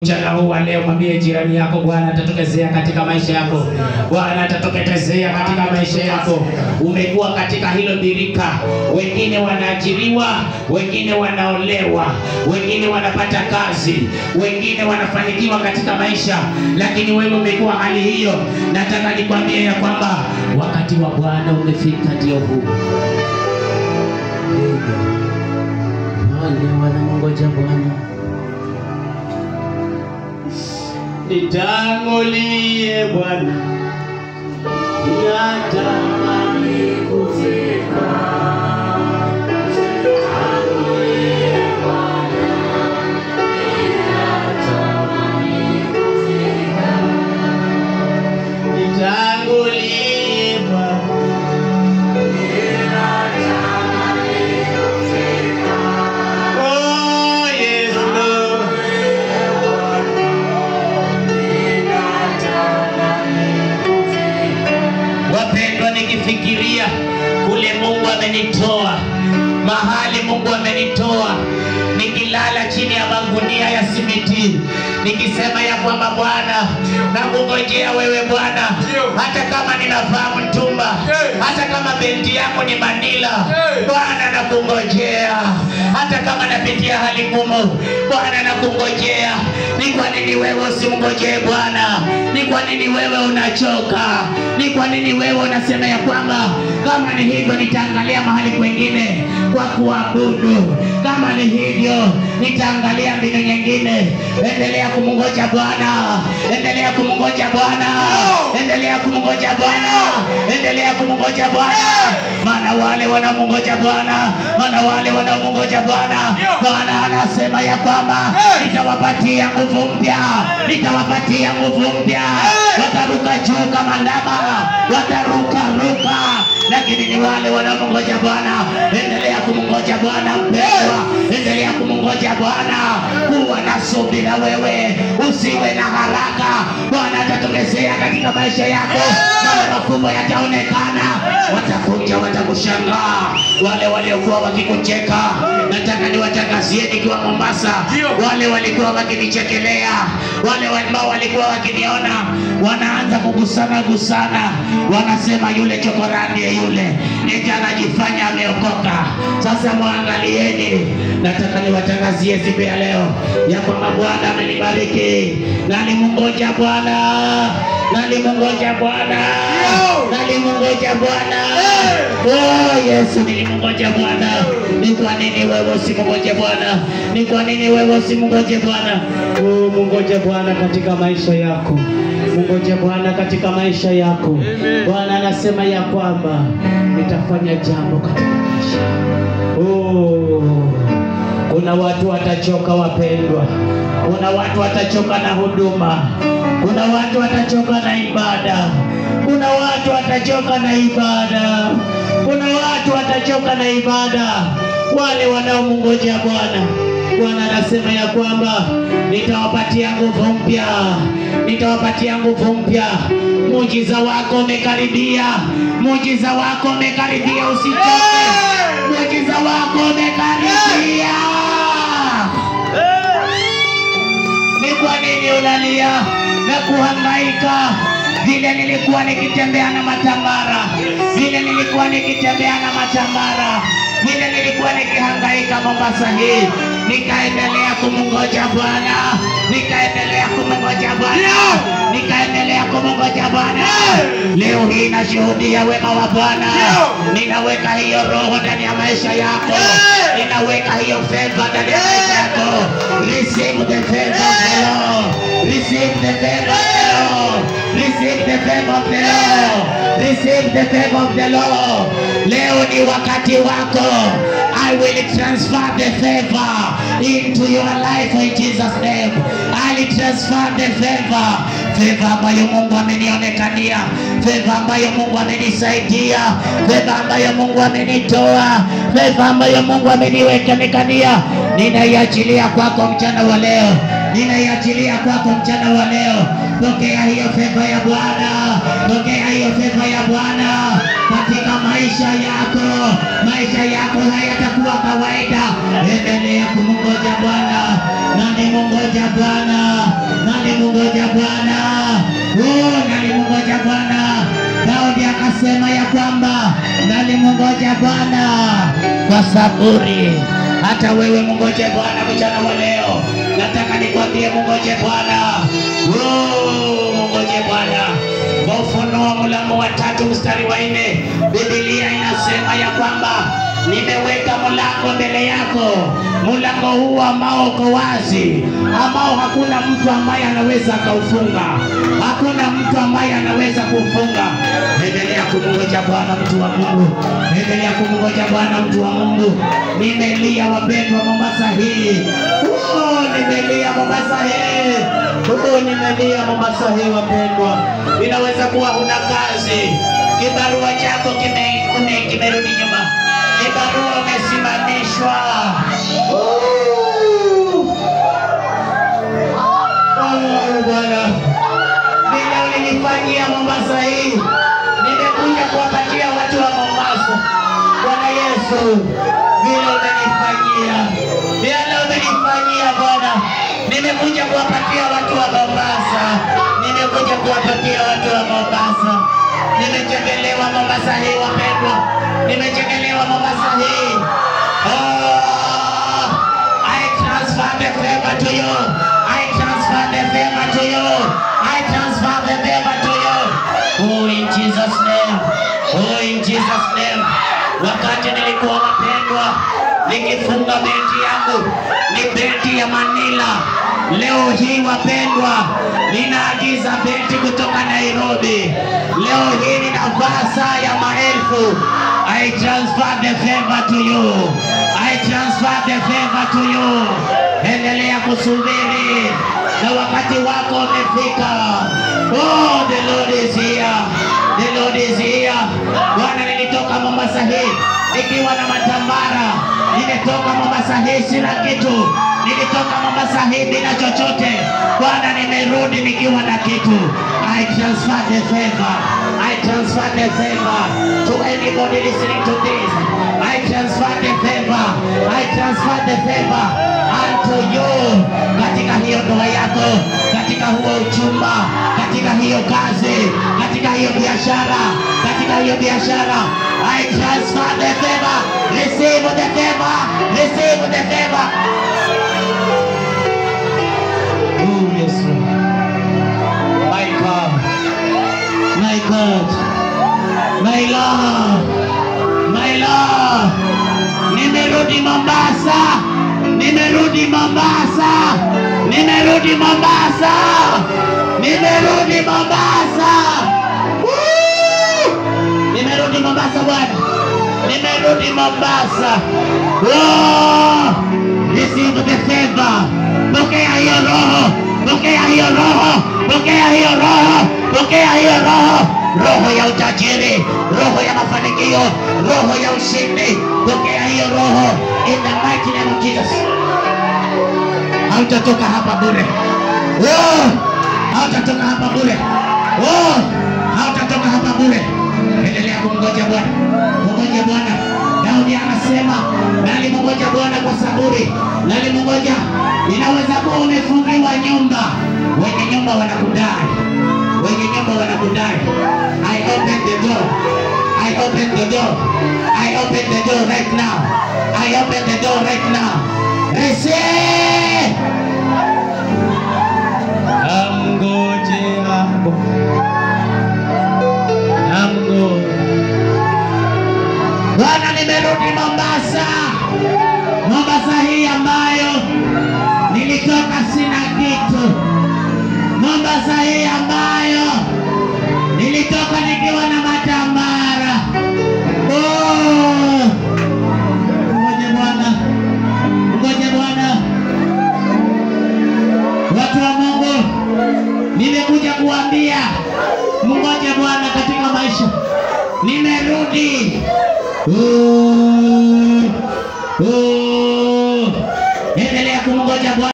Mchana huu wa leo mwambie jirani yako Bwana atatokezea katika maisha yako. Bwana atatokezea katika maisha yako. Umekuwa katika hilo birika. Wengine wanaajiriwa, wengine wanaolewa, wengine wanapata kazi, wengine wanafanikiwa katika maisha, lakini wewe umekuwa hali hiyo. Nataka nikwambie ya kwamba wakati wa Bwana umefika, ndio huu. Wale wanamngoja Bwana. Nitangulie Bwana, natamani kufika. Nitangulie Bwana, natamani kufika. Nitangulie Bwana, natamani kufika. Oh yes Lord. Wapendwa, nikifikiria kule Mungu amenitoa, mahali Mungu amenitoa, nikilala chini ya magunia ya simiti, nikisema ya kwamba Bwana nakungojea wewe Bwana, hata kama ninavaa mtumba, hata kama bendi yako ni Manila, Bwana nakungojea, hata kama napitia hali ngumu, Bwana nakungojea. Ni kwa nini wewe usimngojee Bwana? Ni kwa nini wewe unachoka? Ni kwa nini wewe unasema ya kwamba kama ni hivyo nitaangalia mahali kwingine kwa kuabudu, kama ni hivyo nitaangalia mbinu nyingine? Endelea kumngoja Bwana, endelea kumngoja Bwana, endelea kumngoja Bwana, endelea kumngoja Bwana. Maana wale wanamngoja Bwana, maana wale wanamngoja Bwana, Bwana anasema ya kwamba nitawapatia nguvu mpya, nitawapatia nguvu mpya. Wataruka juu kama ndama, wataruka. Lakini ni wale wanamngoja Bwana. Endelea kumngoja Bwana mpendwa, endelea kumngoja Bwana. Kuwa na subira wewe, usiwe na haraka. Bwana atatokezea katika maisha yako, mambo makubwa yataonekana. Watakuja, watakushangaa. Wale waliokuwa wakikucheka, nataka niwatangazie nikiwa Mombasa, wale walikuwa wakinichekelea, wale ambao walikuwa wakiniona, wanaanza kugusana, wanasema yule chokorani yule eti anajifanya ameokoka. Sasa muangalieni, nataka niwatangazie siku ya leo ya kwamba Bwana amenibariki. Nalimngoja Bwana, nalimngoja Bwana, nalimngoja Bwana. Oh Yesu, nilimngoja Bwana. Ni kwa nini wewe usimngoje Bwana? Ni kwa nini wewe usimngoje Bwana? Oh, mngoje Bwana katika maisha yako. Mngoje Bwana katika maisha yako. Bwana anasema ya kwamba nitafanya jambo katika maisha. Oh, kuna watu watachoka wapendwa. Kuna watu watachoka na huduma. Kuna watu watachoka na ibada. Kuna watu watachoka na ibada. Kuna watu watachoka na ibada. Wale wanaomngoja Bwana, Bwana anasema ya kwamba nitawapatia nguvu mpya, nitawapatia nguvu mpya. Muujiza wako umekaribia, muujiza wako umekaribia, usichoke. Muujiza wako umekaribia. Ni kwa nini unalia na kuhangaika? Vile nilikuwa nikitembea na matambara, vile nilikuwa nikitembea na matambara, vile nilikuwa nikihangaika Mombasa hii, nikaendelea kumngoja Bwana, nikaendelea kumngoja Bwana, nikaendelea kumngoja Bwana. Leo hii nashuhudia wema wa Bwana. Ninaweka hiyo roho ndani ya maisha yako, ninaweka hiyo favor ndani ya maisha yako. Receive the favor of the Lord, receive the favor of the Lord, receive the favor of the Lord, receive the favor of the Lord. Leo ni wakati wako. I will transfer the favor into your life in Jesus name. I will transfer the favor. Favor ambayo Mungu amenionekania, favor ambayo Mungu amenisaidia, favor ambayo Mungu amenitoa, favor ambayo Mungu ameniweka nikania, ninaiachilia kwako mchana wa leo. ninaiachilia kwako mchana wa leo. Pokea hiyo favor ya Bwana, pokea hiyo favor ya Bwana katika maisha yako. Maisha yako hayatakuwa kawaida. Endelea kumungoja Bwana. Nani mungoja Bwana? Nani mungoja Bwana? Nani mungoja Bwana? Daudi akasema ya kwamba nani mungoja Bwana kwa saburi. Hata wewe mungoje Bwana mchana wa leo. Nataka nikwambie mungoje Bwana. Mungoje Bwana. Ufunuo mlango wa 3 mstari wa 4, Biblia inasema ya kwamba nimeweka mlango mbele yako. Mlango huu ambao uko wazi, ambao hakuna mtu ambaye anaweza kaufunga. Hakuna mtu ambaye anaweza kufunga. Endelea kumungoja Bwana mtu wa Mungu. Endelea kumungoja Bwana mtu wa Mungu. Nimelia wapendwa Mombasa hii. Nimelia Mombasa hii. Nimelia Mombasa hii wapendwa. Inaweza kuwa huna kazi. Kibarua chako kimerudi nyuma. Kibarua umesimamishwa. Bwana, vile ulinifanyia Mombasa hii, nimekuja kuwapatia watu wa Mombasa. Bwana Yesu, vile umenifanyia, vile umenifanyia Bwana, nimekuja kuwapatia watu wa Mombasa. Nimekuja kuwapatia watu wa Mombasa. Nimechekelewa Mombasa hii wapendwa. Nimechekelewa Mombasa hii. I transfer the favor to you. I transfer the favor to you. I transfer the favor to you. In Jesus name. In Jesus name. Wakati nilikuwa wapendwa nikifunga beti yangu, ni beti ya Manila. Leo hii wapendwa, ninaagiza beti kutoka Nairobi. Leo hii ninavaa saa ya maelfu. I transfer the favor to you. I transfer the favor to you. Endelea kusubiri na wakati wako umefika. The Lord is here. The Lord is here. Bwana, nilitoka Mombasa hii nikiwa na matambara. Nimetoka Mombasa hii sina kitu. Nilitoka Mombasa hii bila chochote. Bwana, nimerudi nikiwa na kitu. I transfer the favor. I transfer the favor to anybody listening to this. I transfer the favor. I transfer the favor unto you. Katika hiyo ndoa yako, katika huo uchumba, katika hiyo kazi, katika hiyo biashara, katika hiyo biashara. I transfer the favor. Receive the favor. Receive the favor. Yes, my God, my God, my Lord, my Lord. Nimerudi Mombasa, nimerudi Mombasa, nimerudi Mombasa, nimerudi Mombasa. Nimerudi Mombasa Bwana, nimerudi Mombasa. Receive the favor. Pokea hiyo roho, pokea hiyo roho, pokea hiyo roho, pokea hiyo roho. Roho ya utajiri, roho ya mafanikio, roho ya ushindi. Pokea hiyo roho in the mighty name of Jesus. Hautatoka hapa bure. Hautatoka hapa bure. Hautatoka hapa bure. Endelea kumngoja Bwana. Mungoje Bwana. Daudi anasema, nalimngoja Bwana kwa saburi. Nalimngoja. Inaweza kuwa umefungiwa nyumba. Wenye nyumba wanakudai. Wenye nyumba wanakudai. I open the door. I open the door. I open the door right now. I open the door right now. Receive. Namgoje hapo. Bwana, nimerudi Mombasa. Mombasa hii ambayo nilitoka sina kitu. Mombasa hii ambayo nilitoka nikiwa na matambara. Ngoje Bwana. Ngoje Bwana. Watu wa Mungu, nimekuja kuambia mngoje Bwana katika maisha. Nimerudi. Endelea kumngoja Bwana.